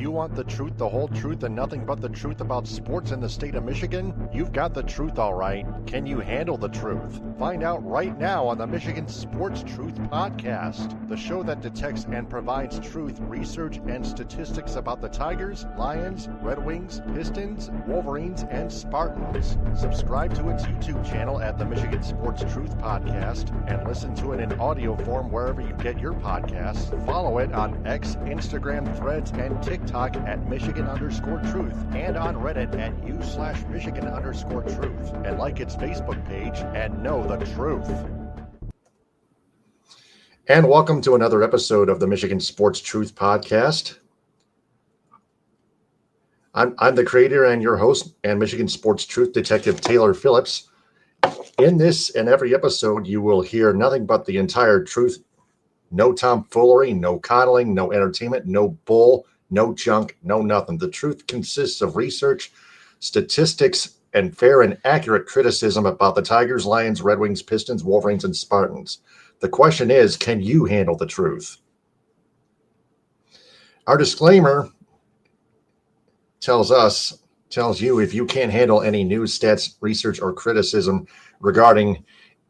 You want the truth, the whole truth, and nothing but the truth about sports in the state of Michigan? You've got the truth, all right. Can you handle the truth? Find out right now on the Michigan Sports Truth Podcast, the show that detects and provides truth, research, and statistics about the Tigers, Lions, Red Wings, Pistons, Wolverines, and Spartans. Subscribe to its YouTube channel at the Michigan Sports Truth Podcast and listen to it in audio form wherever you get your podcasts. Follow it on X, Instagram, Threads, and TikTok at Michigan_Truth and on Reddit at u/Michigan_Truth, and like its Facebook page and know the truth. And welcome to another episode of the Michigan Sports Truth Podcast. I'm the creator and your host and Michigan Sports Truth Detective Taylor Phillips. In this and every episode, you will hear nothing but the entire truth. No tomfoolery, no coddling, no entertainment, no bull, no junk, no nothing. The truth consists of research, statistics, and fair and accurate criticism about the Tigers, Lions, Red Wings, Pistons, Wolverines, and Spartans. The question is, can you handle the truth? Our disclaimer tells you if you can't handle any news, stats, research, or criticism regarding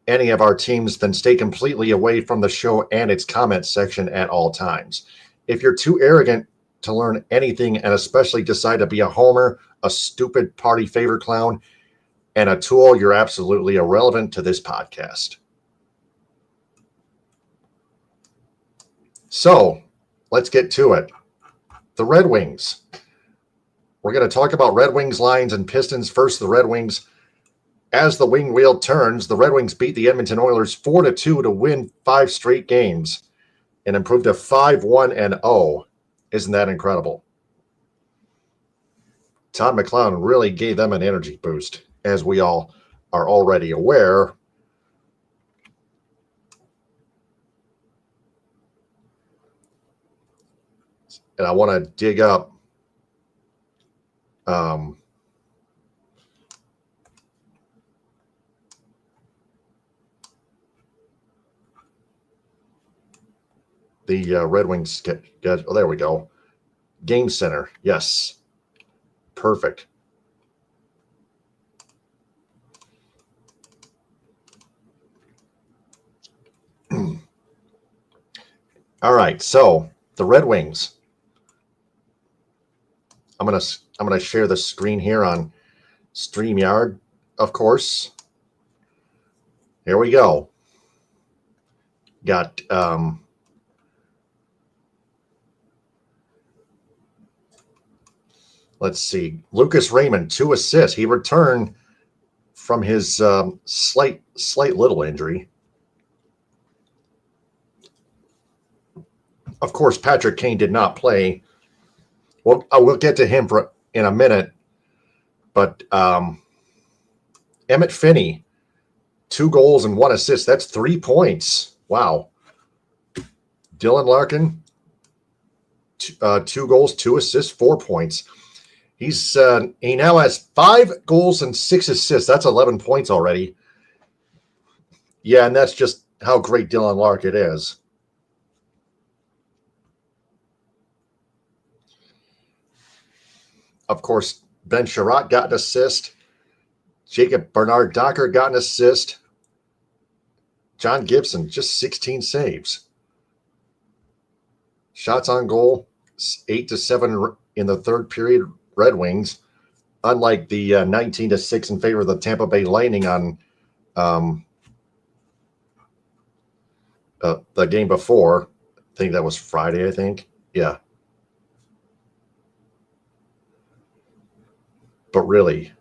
any of our teams, then stay completely away from the show and its comment section at all times. If you're too arrogant to learn anything and especially decide to be a homer, a stupid party favor clown, and a tool, you're absolutely irrelevant to this podcast. So let's get to it. The Red Wings. We're going to talk about Red Wings, Lions, and Pistons. First, the Red Wings. As the wing wheel turns, the Red Wings beat the Edmonton Oilers 4-2 to win 5 straight games and improved to 5-1-0. Isn't that incredible? Todd McLellan really gave them an energy boost, as we all are already aware. And I want to dig up the Red Wings. Oh, there we go. Game Center. Yes. Perfect. All right. So the Red Wings. I'm gonna share the screen here on StreamYard, of course. Here we go. Got let's see. Lucas Raymond, 2 assists. He returned from his slight little injury. Of course, Patrick Kane did not play. Well, I will get to him in a minute. But Emmett Finney, 2 goals and 1 assist. That's 3 points. Wow. Dylan Larkin, 2 goals, 2 assists, 4 points. He now has 5 goals and 6 assists. That's 11 points already. Yeah, and that's just how great Dylan Larkin is. Of course, Ben Sherratt got an assist. Jacob Bernard Docker got an assist. John Gibson, just 16 saves. Shots on goal, 8-7 in the third period. Red Wings, unlike the 19-6 in favor of the Tampa Bay Lightning on the game before. I think that was Friday, I think. Yeah. But really,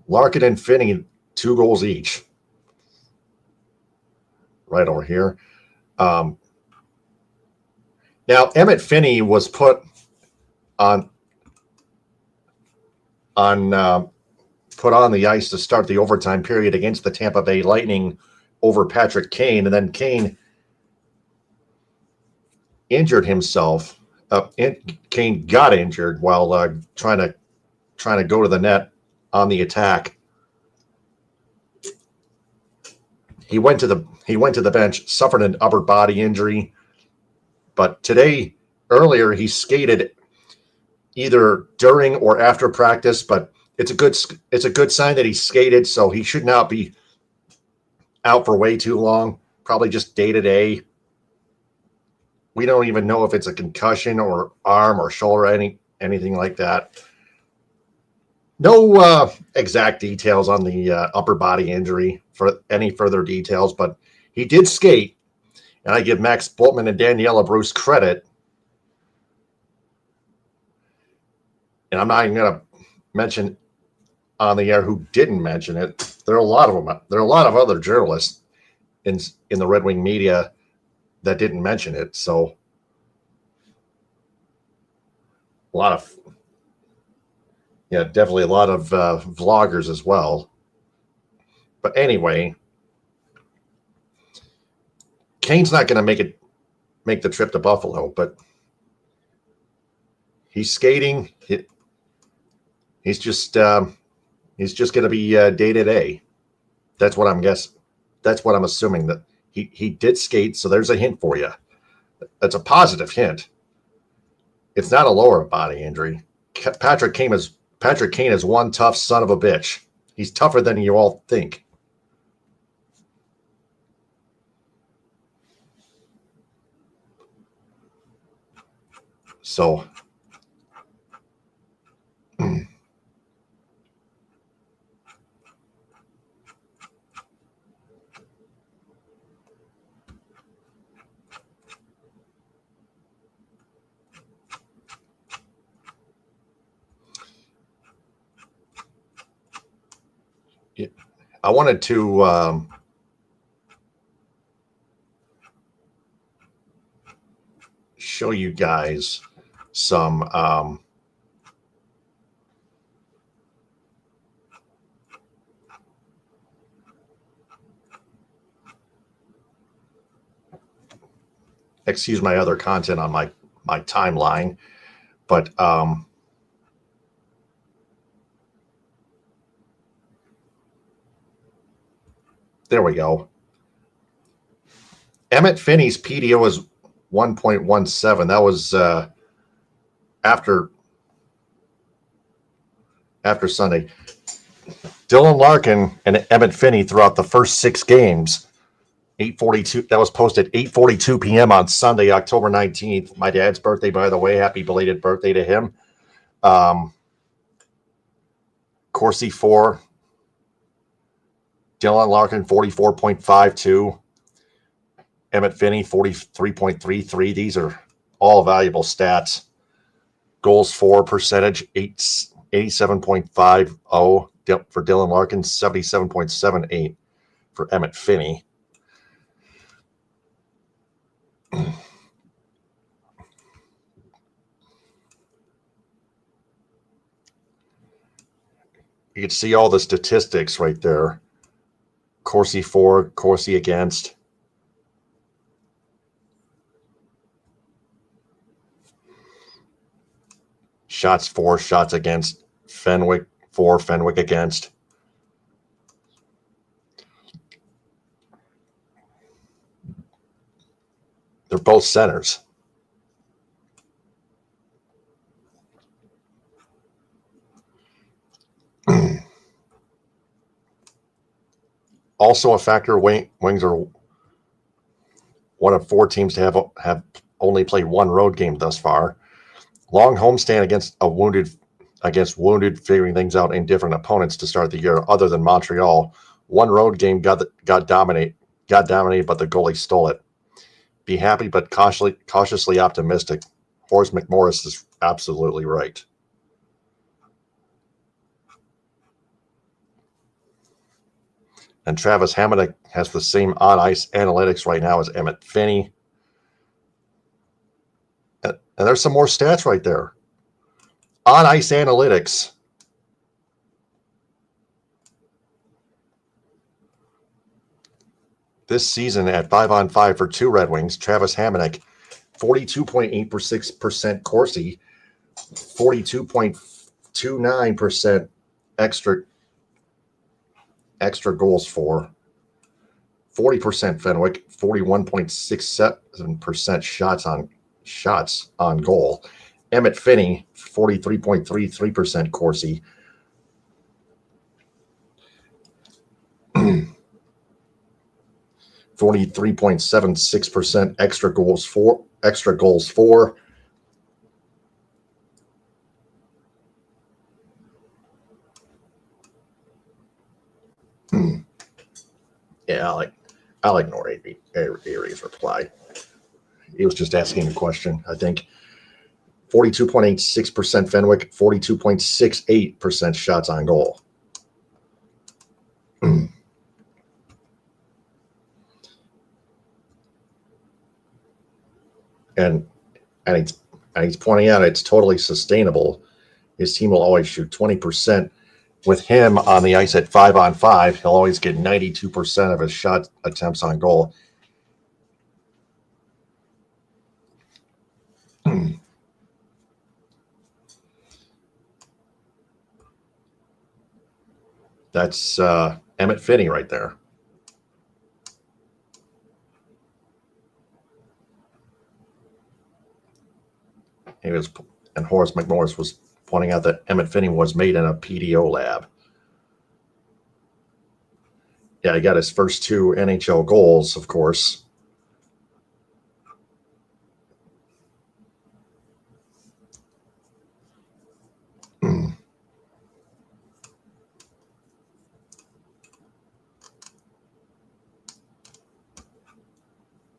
Larkin and Finney, 2 goals each. Right over here. Now, Emmett Finney was put on the ice to start the overtime period against the Tampa Bay Lightning over Patrick Kane, and then Kane injured himself. Kane got injured while trying to go to the net on the attack. He went to the bench, suffered an upper body injury, but earlier he skated either during or after practice. But it's a good sign that he skated, so he should not be out for way too long. Probably just day to day. We don't even know if it's a concussion or arm or shoulder, anything like that. No exact details on the upper body injury for any further details, but he did skate, and I give Max Bultman and Daniela Bruce credit. And I'm not even going to mention on the air who didn't mention it. There are a lot of them. There are a lot of other journalists in the Red Wing media that didn't mention it. So definitely a lot of vloggers as well. But anyway, Kane's not going to make the trip to Buffalo, but he's skating. He's just going to be day to day. That's what I'm guessing. That's what I'm assuming, that he did skate. So there's a hint for you. That's a positive hint. It's not a lower body injury. Patrick Kane is one tough son of a bitch. He's tougher than you all think. So I wanted to show you guys some excuse my other content on my timeline, but there we go. Emmett Finney's PDO is 1.17. That was after Sunday. Dylan Larkin and Emmett Finney throughout the first 6 games, 8:42. That was posted 8:42 p.m. on Sunday, October 19th. My dad's birthday, by the way. Happy belated birthday to him. Corsi 4. Dylan Larkin 44.52. Emmett Finney 43.33. These are all valuable stats. Goals for percentage 87.50 for Dylan Larkin, 77.78 for Emmett Finney. You can see all the statistics right there. Corsi for, Corsi against. Shots for, shots against. Fenwick for, Fenwick against. They're both centers. Also a factor, Wings are one of 4 teams to have only played 1 road game thus far. Long homestand against wounded, figuring things out in different opponents to start the year, other than Montreal. 1 road game got dominated, but the goalie stole it. Be happy, but cautiously optimistic. Horace McMorris is absolutely right. And Travis Hamonic has the same on-ice analytics right now as Emmett Finney. And there's some more stats right there. On-ice analytics. This season at 5-on-5 for 2 Red Wings, Travis Hamonic, 42.8% Corsi, 42.29% extra goals for. 40% Fenwick, 41.67% shots on goal. Emmett Finney, 43.33% Corsi. 43.76% extra goals for. Yeah, I'll ignore Ari's reply. He was just asking a question, I think. 42.86% Fenwick, 42.68% shots on goal. And he's pointing out it's totally sustainable. His team will always shoot 20%. With him on the ice at 5-on-5, he'll always get 92% of his shot attempts on goal. That's Emmett Finney right there. And Horace McMorris was pointing out that Emmett Finney was made in a PDO lab. Yeah, he got his first 2 NHL goals, of course.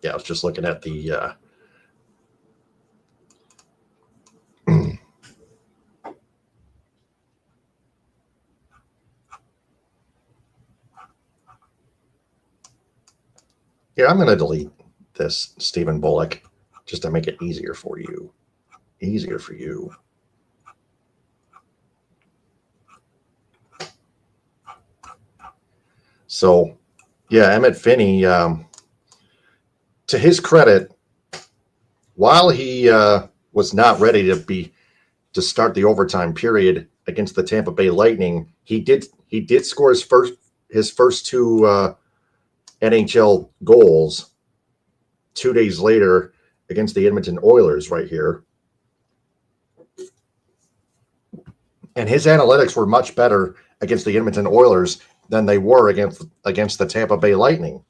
Yeah, I was just looking at the yeah, I'm going to delete this, Stephen Bullock, just to make it easier for you. So, yeah, Emmett Finney, to his credit, while he was not ready to start the overtime period against the Tampa Bay Lightning, he did score his first 2 NHL goals 2 days later against the Edmonton Oilers right here. And his analytics were much better against the Edmonton Oilers than they were against the Tampa Bay Lightning.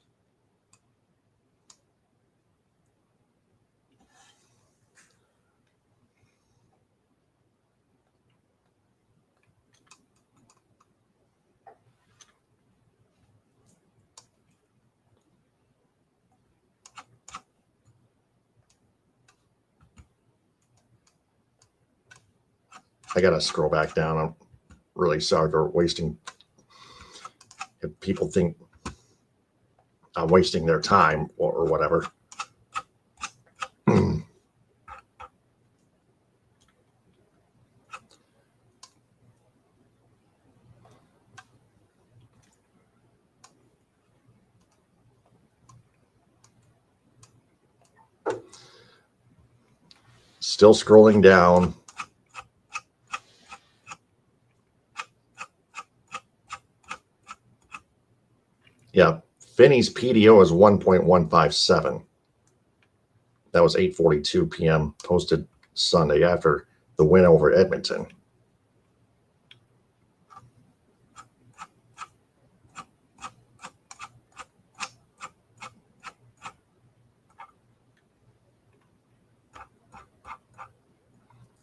I got to scroll back down. I'm really sorry for wasting. If people think I'm wasting their time or whatever. Still scrolling down. Yeah, Finney's PDO is 1.157. That was 8:42 p.m. posted Sunday after the win over Edmonton.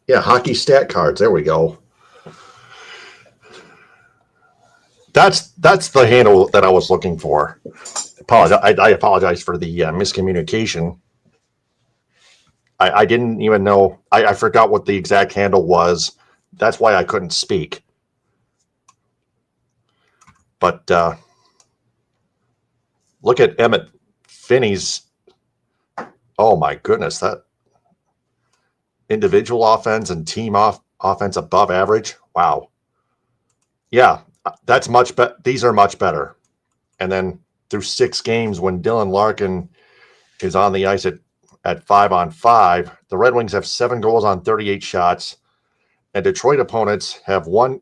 Yeah, hockey stat cards. There we go. That's the handle that I was looking for. I apologize for the miscommunication. I didn't even know. I forgot what the exact handle was. That's why I couldn't speak. But look at Emmett Finney's. Oh my goodness, that individual offense and team offense above average. Wow. Yeah, that's much better. These are much better. And then through 6 games, when Dylan Larkin is on the ice at 5-on-5, the Red Wings have 7 goals on 38 shots, and Detroit's opponents have 1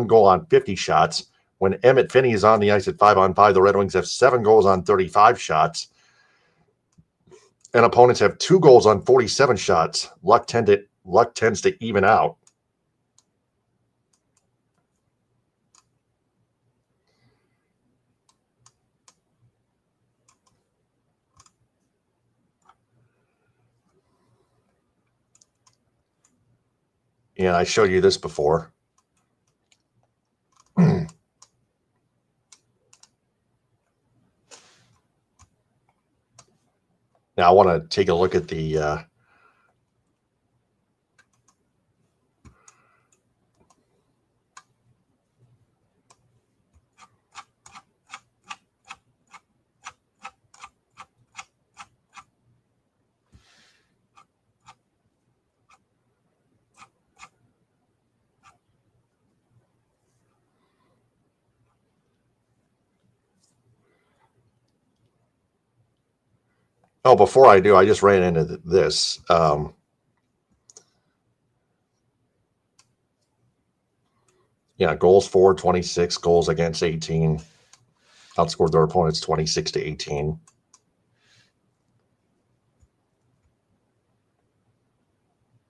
goal on 50 shots. When Emmett Finney is on the ice at 5-on-5, the Red Wings have 7 goals on 35 shots, and opponents have 2 goals on 47 shots. Luck tends to even out. Yeah, I showed you this before. Now I want to take a look at the before I do, I just ran into this. Goals for 26, goals against 18. Outscored their opponents 26-18.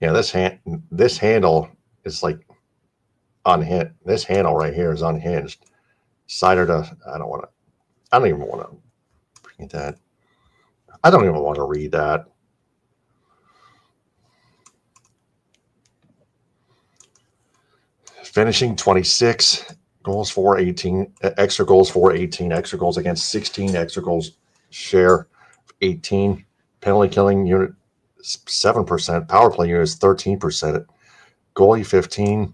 Yeah, this handle is like unhinged. This handle right here is unhinged. Cider to I don't even want to read that. I don't even want to read that. Finishing 26, goals for 18, extra goals for 18, extra goals against 16, extra goals share 18, penalty killing unit 7%, power play unit is 13%, goalie 15.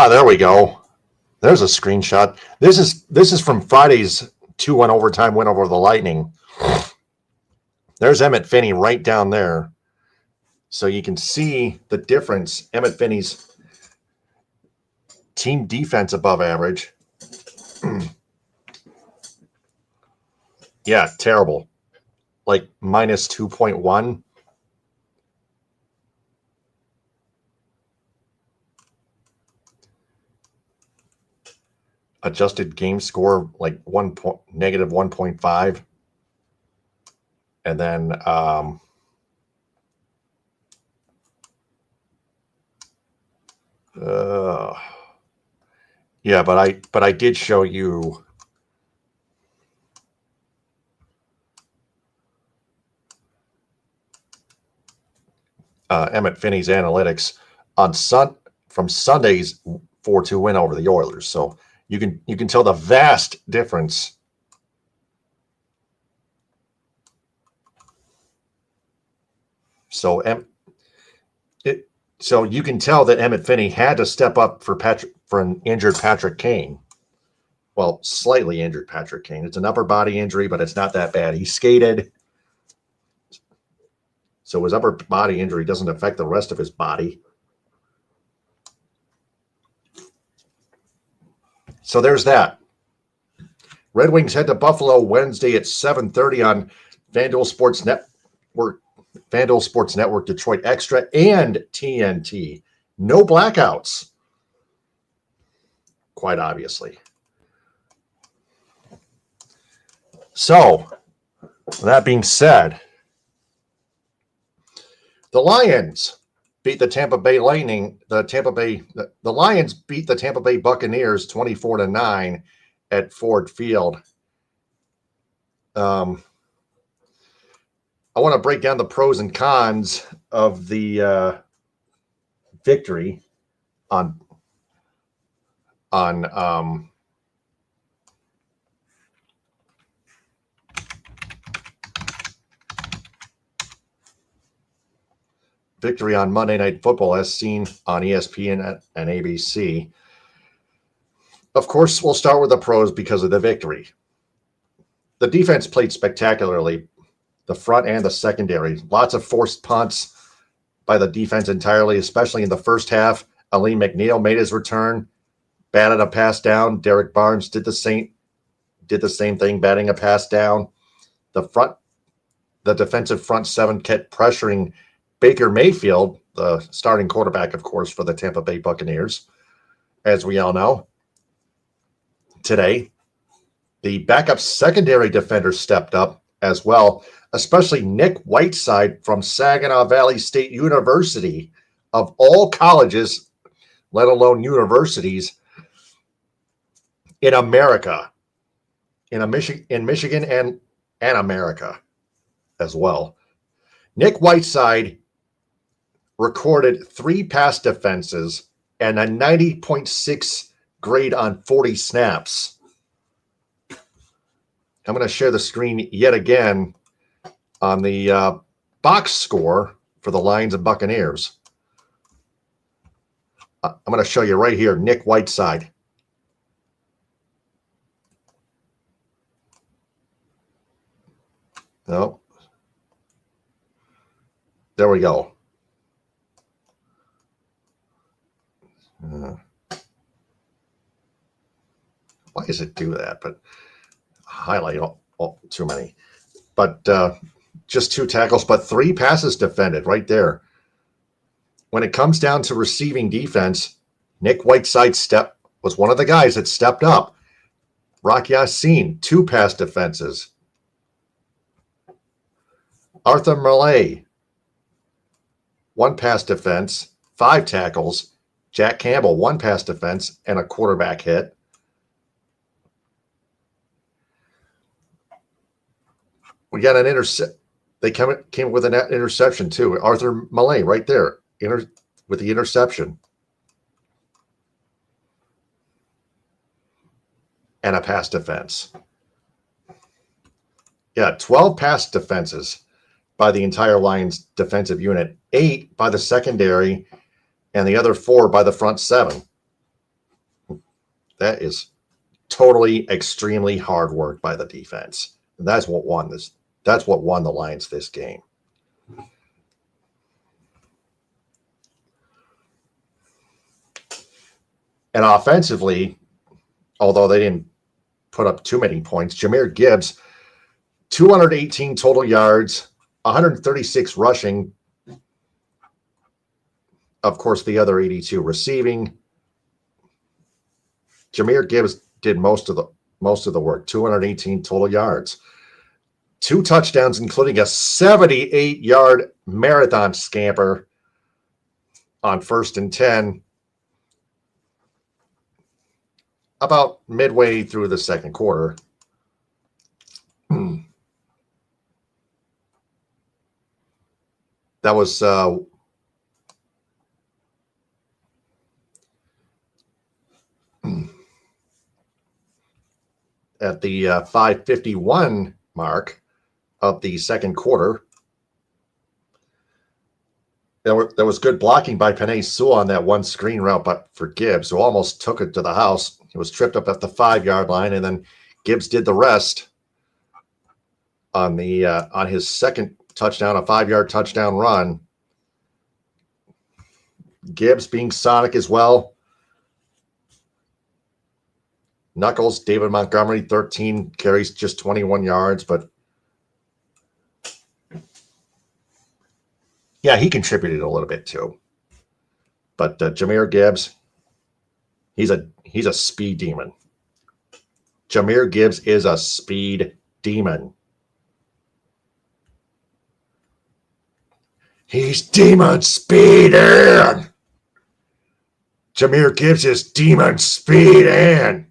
There we go. There's a screenshot. This is from Friday's 2-1 overtime win over the Lightning. There's Emmett Finney right down there. So you can see the difference. Emmett Finney's team defense above average. Yeah, terrible. Like minus 2.1. Adjusted game score like negative 1.5. And then yeah, but I did show you Emmett Finney's analytics on from Sunday's 4-2 win over the Oilers. So you can tell the vast difference. So you can tell that Emmett Finney had to step up for an injured Patrick Kane. Well, slightly injured Patrick Kane. It's an upper body injury, but it's not that bad. He skated. So his upper body injury doesn't affect the rest of his body. So there's that. Red Wings head to Buffalo Wednesday at 7:30 on FanDuel Sports Network, Detroit Extra, and TNT. No blackouts, quite obviously. So, that being said, the Lions beat the Tampa Bay Lightning. The Lions beat the Tampa Bay Buccaneers 24-9 at Ford Field. I want to break down the pros and cons of the victory on victory on Monday Night Football as seen on ESPN and ABC. Of course, we'll start with the pros because of the victory. The defense played spectacularly, the front and the secondary. Lots of forced punts by the defense entirely, especially in the first half. Ali McNeil made his return, batted a pass down. Derek Barnes did the same thing, batting a pass down. The defensive front seven kept pressuring Baker Mayfield, the starting quarterback, of course, for the Tampa Bay Buccaneers, as we all know. Today, the backup secondary defenders stepped up as well, especially Nick Whiteside from Saginaw Valley State University, of all colleges, let alone universities, in America, in Michigan and America as well. Nick Whiteside recorded 3 pass defenses and a 90.6 grade on 40 snaps. I'm going to share the screen yet again on the box score for the Lions and Buccaneers. I'm going to show you right here, Nick Whiteside. No. There we go. Why does it do that? But highlight too many. But just 2 tackles, but 3 passes defended right there. When it comes down to receiving defense, Nick Whiteside was one of the guys that stepped up. Rock Yassin, 2 pass defenses. Arthur Malay, 1 pass defense, 5 tackles. Jack Campbell, 1 pass defense and a quarterback hit. We got an intercept. They came up with an interception too. Arthur Malay right there with the interception. And a pass defense. Yeah, 12 pass defenses by the entire Lions defensive unit, 8 by the secondary, and the other 4 by the front 7. That is totally extremely hard work by the defense. And that's what won this. That's what won the Lions this game. And offensively, although they didn't put up too many points, Jahmyr Gibbs, 218 total yards, 136 rushing. Of course, the other 82 receiving. Jahmyr Gibbs did most of the work, 218 total yards. 2 touchdowns, including a 78-yard marathon scamper on 1st and 10, about midway through the second quarter. That was at the 5:51 mark of the second quarter. There was good blocking by Penei Sewell on that one screen route, but for Gibbs, who almost took it to the house. He was tripped up at the 5-yard line, and then Gibbs did the rest on his second touchdown, a 5-yard touchdown run. Gibbs being sonic as well. Knuckles, David Montgomery, 13 carries, just 21 yards, but yeah, he contributed a little bit too. But Jahmyr Gibbs, he's a speed demon. Jahmyr Gibbs is a speed demon. He's demon speeding. Jahmyr Gibbs is demon speeding.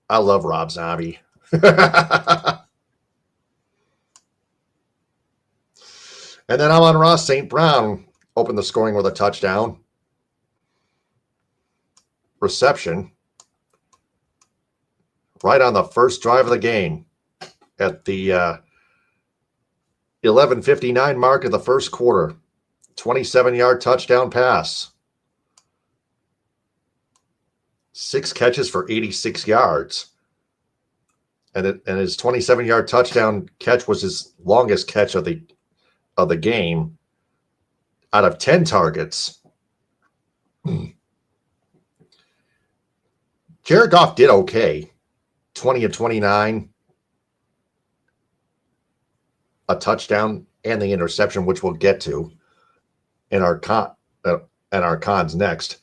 I love Rob Zombie. And then Amon-Ra St. Brown opened the scoring with a touchdown. Reception. Right on the first drive of the game at the 11:59 mark of the first quarter. 27-yard touchdown pass. 6 catches for 86 yards. And his 27-yard touchdown catch was his longest catch of the game out of 10 targets. Jared Goff did okay. 20 of 29, a touchdown and the interception, which we'll get to in our cons next.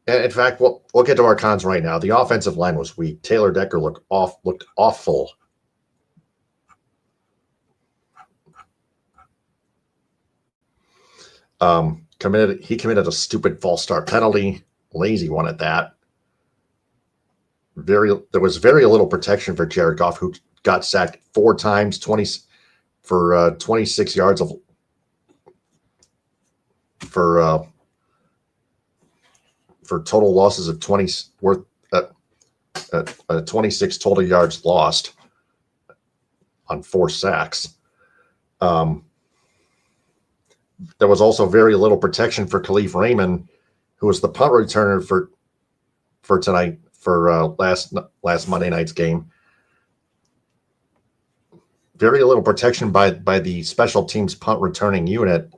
And in fact, we'll get to our cons right now. The offensive line was weak. Taylor Decker looked awful. He committed a stupid false start penalty, lazy one at that. There was very little protection for Jared Goff, who got sacked 4 times, 26 yards for total losses of 26 total yards lost on 4 sacks. There was also very little protection for Khalif Raymond, who was the punt returner for tonight, for last Monday night's game. Very little protection by the special teams punt returning unit,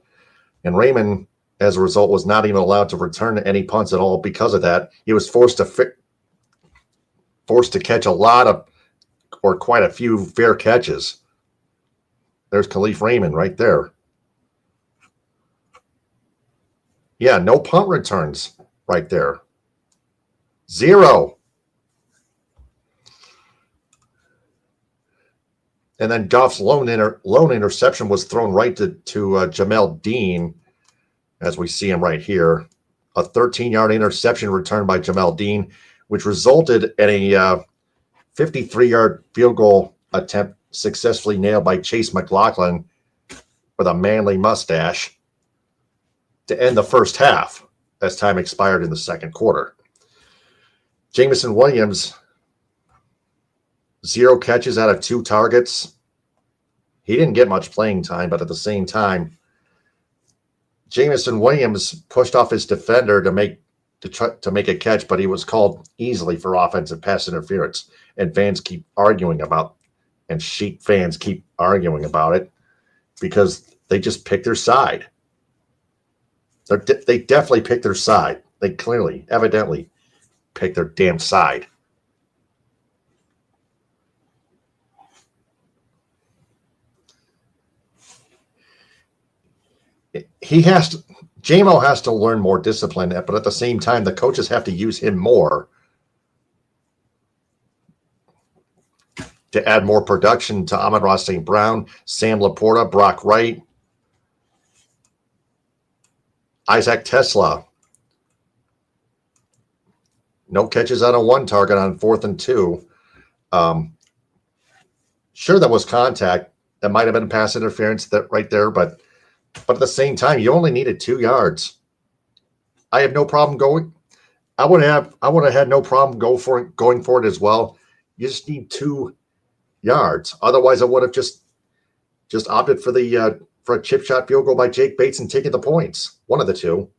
and Raymond, as a result, was not even allowed to return any punts at all. Because of that, he was forced to catch a lot of, or quite a few, fair catches. There's Khalif Raymond right there. Yeah, no punt returns right there. 0. And then Goff's lone interception was thrown right to Jamel Dean, as we see him right here. A 13-yard interception returned by Jamel Dean, which resulted in a 53-yard field goal attempt successfully nailed by Chase McLaughlin with a manly mustache to end the first half as time expired in the second quarter. Jameson Williams, 0 catches out of 2 targets. He didn't get much playing time, but at the same time, Jameson Williams pushed off his defender to make a catch, but he was called easily for offensive pass interference. And Sheep fans keep arguing about it because they just pick their side. They definitely pick their side. They evidently pick their damn side. JMO has to learn more discipline, but at the same time, the coaches have to use him more to add more production to Amon-Ra St. Brown, Sam Laporta, Brock Wright, Isaac Tesla. No catches out of 1 target on 4th and 2. Sure, that was contact. That might have been pass interference right there, but at the same time, you only needed 2 yards. I have no problem going. I would have had no problem going for it as well. You just need 2 yards. Otherwise, I would have just opted for a chip shot field goal by Jake Bates and taken the points. One of the two.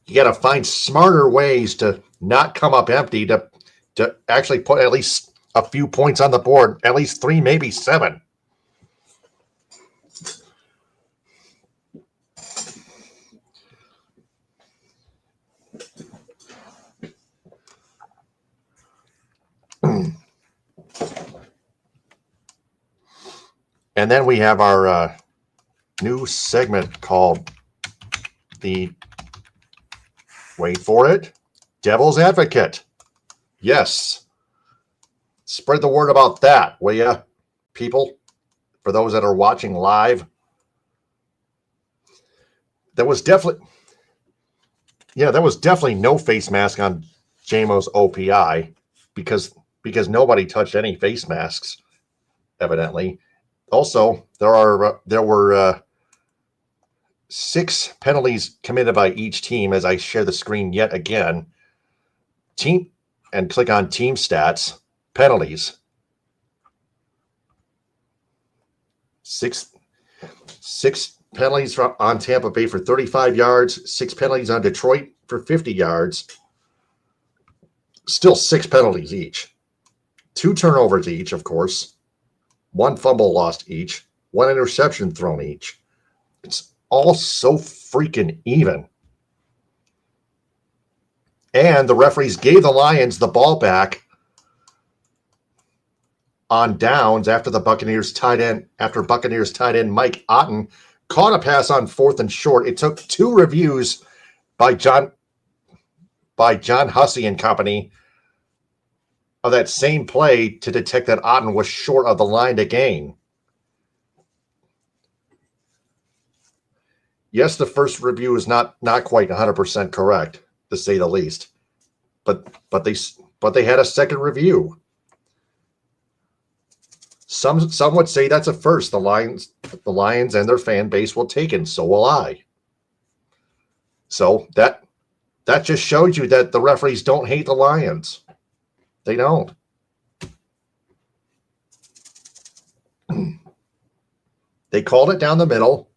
You got to find smarter ways to not come up empty to actually put at least a few points on the board, at least 3, maybe 7. And then we have our new segment called wait for it, Devil's Advocate. Yes. Spread the word about that, will ya, people? For those that are watching live. There was definitely no face mask on JMO's OPI because nobody touched any face masks, evidently. Also, there were 6 penalties committed by each team. As I share the screen yet again, and click on team stats, penalties. 6 penalties on Tampa Bay for 35 yards, 6 penalties on Detroit for 50 yards. Still 6 penalties each. 2 turnovers each, of course. 1 fumble lost each. 1 interception thrown each. It's all so freaking even. And the referees gave the Lions the ball back on downs after Buccaneers tight end Mike Otten caught a pass on 4th and short. It took 2 reviews by John Hussey and company of that same play to detect that Otten was short of the line to gain. Yes, the first review is not quite 100% correct, to say the least. But they had a second review. Some would say that's a first. The Lions and their fan base will take it. So will I. So that just shows you that the referees don't hate the Lions. They don't. They called it down the middle,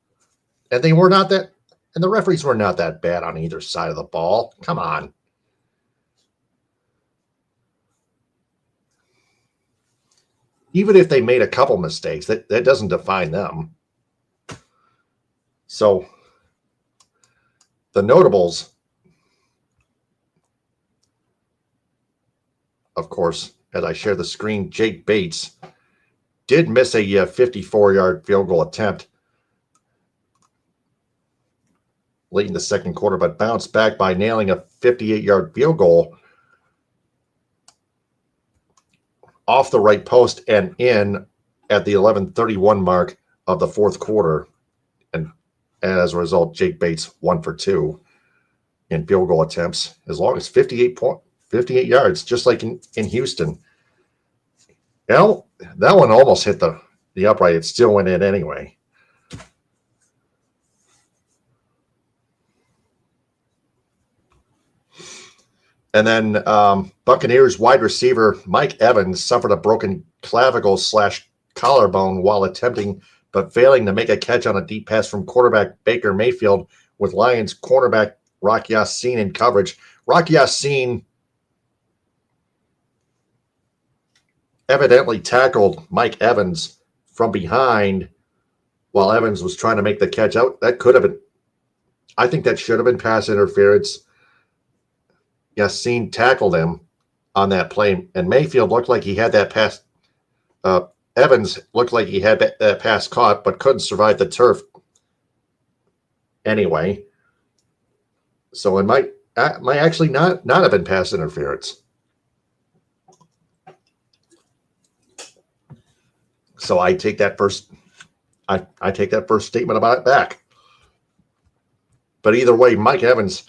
and the referees were not that bad on either side of the ball. Come on. Even if they made a couple mistakes, that doesn't define them. So the notables, of course, as I share the screen, Jake Bates did miss a 54-yard field goal attempt late in the second quarter, but bounced back by nailing a 58-yard field goal off the right post and in at the 11:31 mark of the fourth quarter. And as a result, Jake Bates 1 for 2 in field goal attempts, as long as 58 yards, just like in Houston. Well, that one almost hit the upright. It still went in anyway. And then Buccaneers wide receiver Mike Evans suffered a broken clavicle / collarbone while attempting but failing to make a catch on a deep pass from quarterback Baker Mayfield with Lions cornerback Rock Ya-Sin in coverage. Rock Ya-Sin evidently tackled Mike Evans from behind while Evans was trying to make the catch out. That could have been, I think that should have been pass interference. Ya-Sin tackled him on that play, and Mayfield looked like he had that pass. Evans looked like he had that pass caught, but couldn't survive the turf anyway. So it might actually not have been pass interference. So I take that first. I take that first statement about it back. But either way, Mike Evans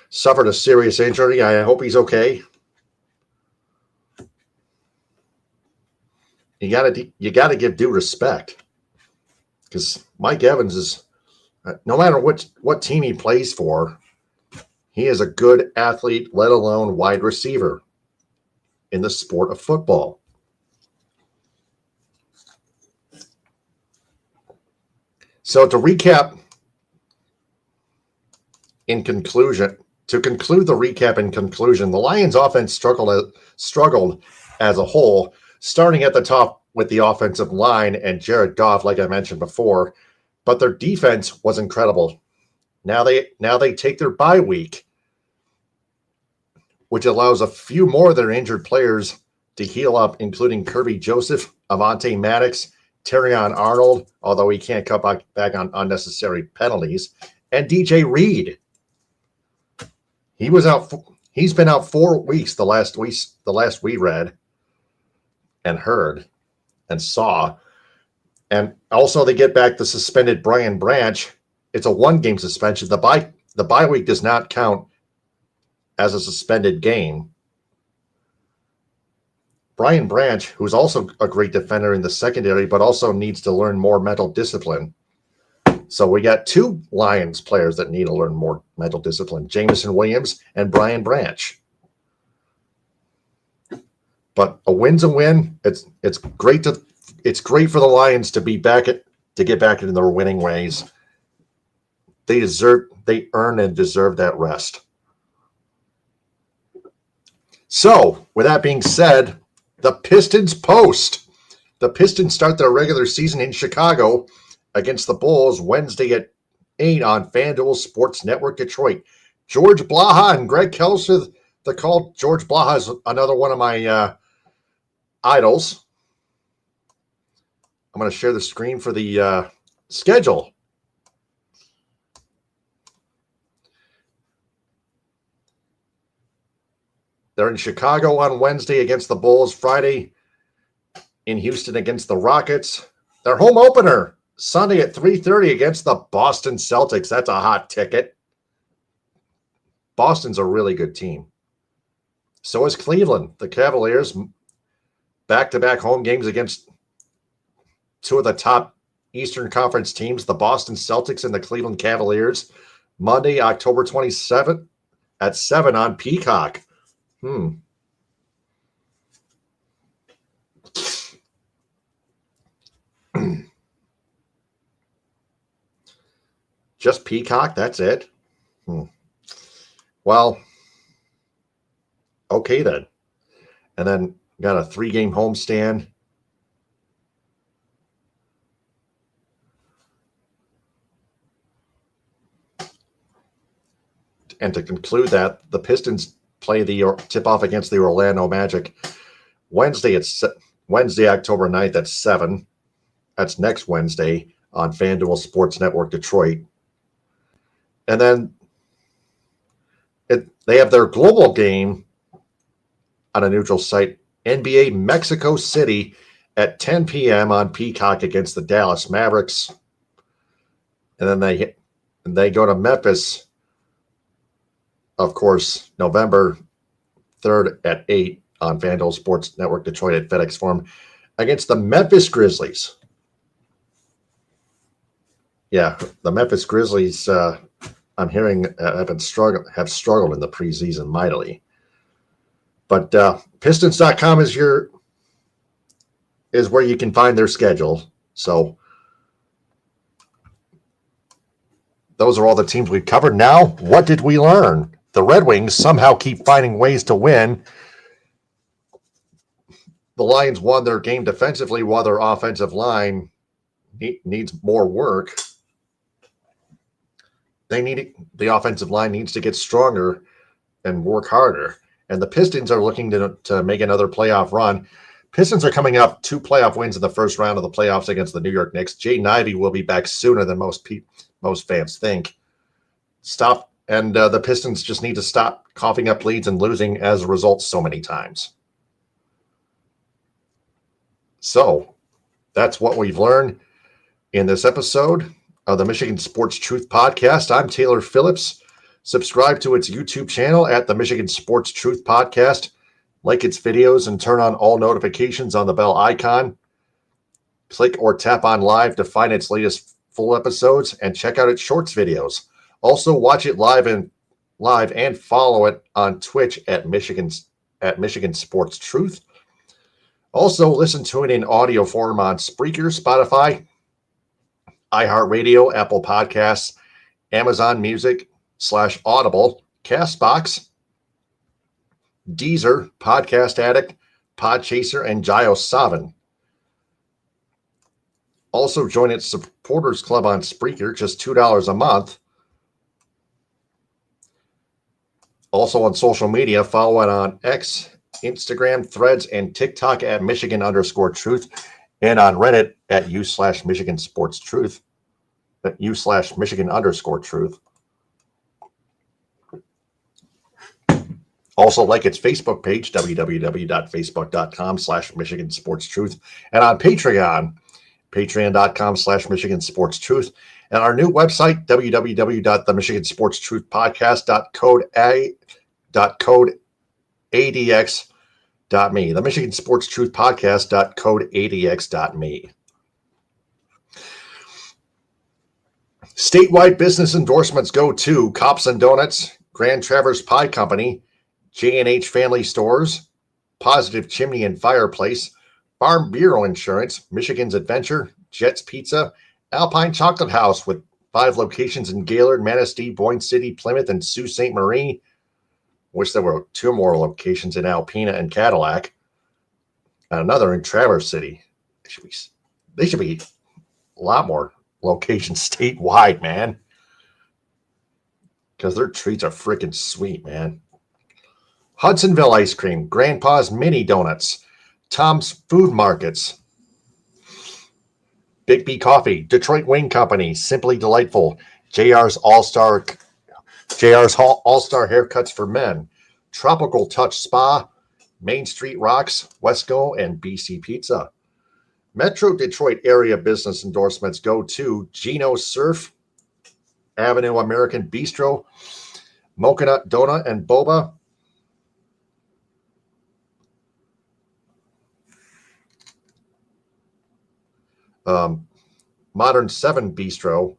suffered a serious injury. I hope he's okay. You gotta give due respect, because Mike Evans is, no matter what team he plays for, he is a good athlete, let alone wide receiver in the sport of football. So to recap, to conclude the recap in conclusion, the Lions offense struggled as a whole, starting at the top with the offensive line and Jared Goff, like I mentioned before, but their defense was incredible. Now they take their bye week, which allows a few more of their injured players to heal up, including Kirby Joseph, Avonte Maddox, Terrion Arnold, although he can't cut back on unnecessary penalties, and DJ Reed. He's been out 4 weeks, the last we read and heard and saw. And also they get back the suspended Brian Branch. It's a 1-game suspension. The bye week does not count as a suspended game. Brian Branch, who's also a great defender in the secondary, but also needs to learn more mental discipline. So we got 2 Lions players that need to learn more mental discipline: Jameson Williams and Brian Branch. But a win's a win. It's great for the Lions to get back into their winning ways. They earn and deserve that rest. So, with that being said, the Pistons post. The Pistons start their regular season in Chicago against the Bulls Wednesday at 8 on FanDuel Sports Network Detroit. George Blaha and Greg Kelser, the call. George Blaha is another one of my idols. I'm going to share the screen for the schedule. They're in Chicago on Wednesday against the Bulls. Friday in Houston against the Rockets. Their home opener Sunday at 3:30 against the Boston Celtics. That's a hot ticket. Boston's a really good team. So is Cleveland. The Cavaliers, back-to-back home games against two of the top Eastern Conference teams, the Boston Celtics and the Cleveland Cavaliers. Monday, October 27th at 7 on Peacock. Just Peacock, that's it? Well, okay then. And then got a 3-game homestand. And to conclude that, the Pistons play the tip-off against the Orlando Magic Wednesday, October 9th at 7. That's next Wednesday on FanDuel Sports Network Detroit. And then they have their global game on a neutral site, NBA Mexico City at 10 p.m. on Peacock against the Dallas Mavericks. And then they go to Memphis, of course, November 3rd at 8 on FanDuel Sports Network Detroit at FedEx Forum against the Memphis Grizzlies. Yeah, the Memphis Grizzlies, I'm hearing, have struggled in the preseason mightily. But Pistons.com is where you can find their schedule. So those are all the teams we've covered. Now, what did we learn? The Red Wings somehow keep finding ways to win. The Lions won their game defensively while their offensive line needs more work. The offensive line needs to get stronger and work harder. And the Pistons are looking to make another playoff run. Pistons are coming up 2 playoff wins in the first round of the playoffs against the New York Knicks. Jaden Ivey will be back sooner than most fans think. The Pistons just need to stop coughing up leads and losing as a result so many times. So that's what we've learned in this episode of the Michigan Sports Truth Podcast. I'm Taylor Phillips. Subscribe to its YouTube channel at the Michigan Sports Truth Podcast. Like its videos and turn on all notifications on the bell icon. Click or tap on live to find its latest full episodes and check out its shorts videos. Also, watch it live and follow it on Twitch at Michigan Sports Truth. Also, listen to it in audio form on Spreaker, Spotify, iHeartRadio, Apple Podcasts, Amazon Music /Audible, Castbox, Deezer, Podcast Addict, Podchaser, and JioSaavn. Also, join its supporters club on Spreaker, just $2 a month. Also on social media, follow it on X, Instagram, Threads, and TikTok at Michigan_Truth, and on Reddit at u/Michigan Sports Truth, at u/Michigan_Truth. Also like its Facebook page, www.facebook.com/Michigan Sports Truth, and on Patreon, patreon.com/Michigan Sports Truth, and our new website, www.themichigansportstruthpodcast.code.adx.me. The Michigan Sports Truth Podcast.code.adx.me. Statewide business endorsements go to Cops and Donuts, Grand Traverse Pie Company, J&H Family Stores, Positive Chimney and Fireplace, Farm Bureau Insurance, Michigan's Adventure, Jets Pizza, Alpine Chocolate House with 5 locations in Gaylord, Manistee, Boyne City, Plymouth, and Sault Ste. Marie. Wish there were 2 more locations in Alpena and Cadillac. And another in Traverse City. They should be a lot more locations statewide, man. Because their treats are freaking sweet, man. Hudsonville Ice Cream, Grandpa's Mini Donuts, Tom's Food Markets, Big B Coffee, Detroit Wing Company, Simply Delightful, JR's All-Star Haircuts for Men, Tropical Touch Spa, Main Street Rocks, Wesco, and BC Pizza. Metro Detroit area business endorsements go to Gino Surf, Avenue American Bistro, Mocha Donut and Boba, Modern 7 Bistro,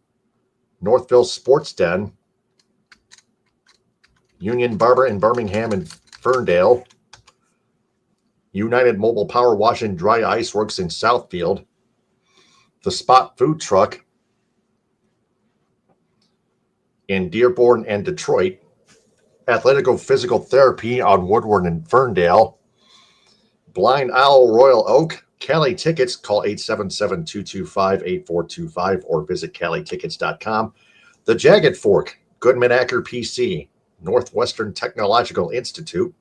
Northville Sports Den, Union Barber in Birmingham and Ferndale, United Mobile Power Wash and Dry Ice Works in Southfield, The Spot Food Truck in Dearborn and Detroit, Athletico Physical Therapy on Woodward and Ferndale, Blind Owl Royal Oak, Cali Tickets, call 877-225-8425 or visit CaliTickets.com. The Jagged Fork, Goodman Acker PC, Northwestern Technological Institute,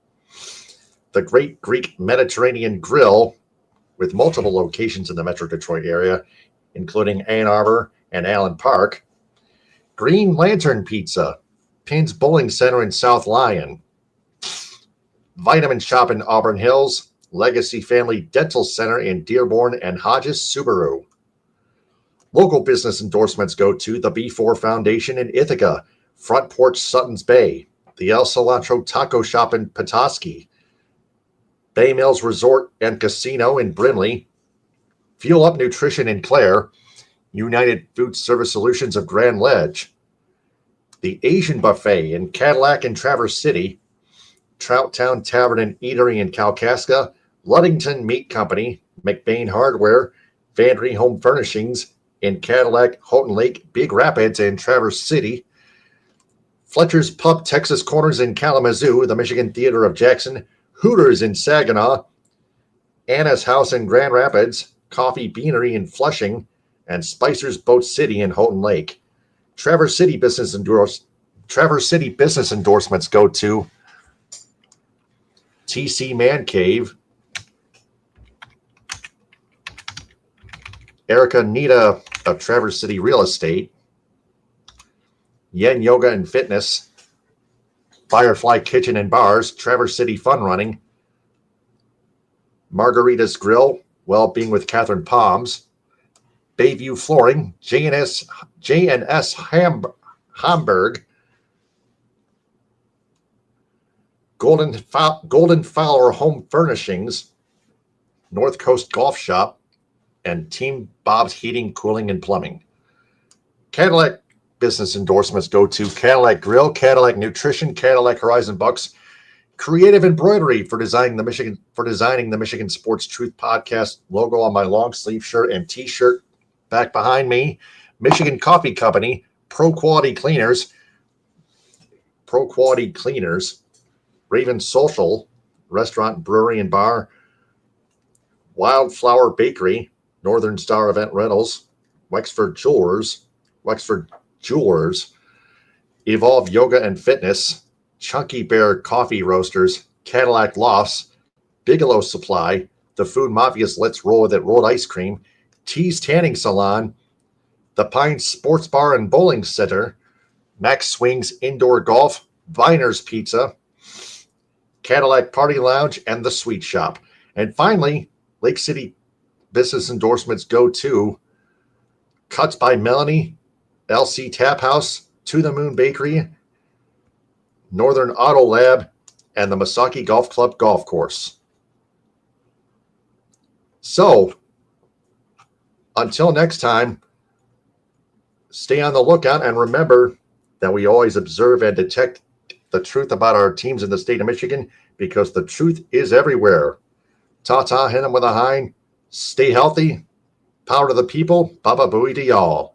the Great Greek Mediterranean Grill with multiple locations in the Metro Detroit area, including Ann Arbor and Allen Park, Green Lantern Pizza, Pins Bowling Center in South Lyon, Vitamin Shop in Auburn Hills, Legacy Family Dental Center in Dearborn and Hodges Subaru. Local business endorsements go to the B4 Foundation in Ithaca, Front Porch Suttons Bay, the El Cilantro Taco Shop in Petoskey, Bay Mills Resort and Casino in Brimley, Fuel Up Nutrition in Clare, United Food Service Solutions of Grand Ledge, the Asian Buffet in Cadillac and Traverse City, Trout Town Tavern and Eatery in Kalkaska, Ludington Meat Company, McBain Hardware, Vandry Home Furnishings in Cadillac, Houghton Lake, Big Rapids, and Traverse City, Fletcher's Pub Texas Corners in Kalamazoo, the Michigan Theater of Jackson, Hooters in Saginaw, Anna's House in Grand Rapids, Coffee Beanery in Flushing, and Spicer's Boat City in Houghton Lake. Traverse City business endorsements go to TC Man Cave, Erica Nita of Traverse City Real Estate, Yen Yoga and Fitness, Firefly Kitchen and Bars, Traverse City Fun Running, Margarita's Grill, Well-Being with Catherine Palms, Bayview Flooring, J&S Hamburg, Golden Fowler Home Furnishings, North Coast Golf Shop, and Team Bob's Heating, Cooling, and Plumbing. Cadillac business endorsements go to Cadillac Grill, Cadillac Nutrition, Cadillac Horizon Bucks, Creative Embroidery for designing the Michigan Sports Truth Podcast logo on my long sleeve shirt and T-shirt back behind me, Michigan Coffee Company, Pro Quality Cleaners, Raven Social, Restaurant, Brewery, and Bar, Wildflower Bakery, Northern Star Event Rentals, Wexford Jewelers, Evolve Yoga and Fitness, Chunky Bear Coffee Roasters, Cadillac Lofts, Bigelow Supply, The Food Mafia's Let's Roll With It Rolled Ice Cream, Tees Tanning Salon, The Pine Sports Bar and Bowling Center, Max Swings Indoor Golf, Viner's Pizza, Cadillac Party Lounge, and The Sweet Shop. And finally, Lake City business endorsements go to Cuts by Melanie, LC Tap House, To the Moon Bakery, Northern Auto Lab, and the Misaki Golf Club Golf Course. So, until next time, stay on the lookout and remember that we always observe and detect the truth about our teams in the state of Michigan because the truth is everywhere. Ta-ta, hit them with a hind. Stay healthy. Power to the people. Baba booey to y'all.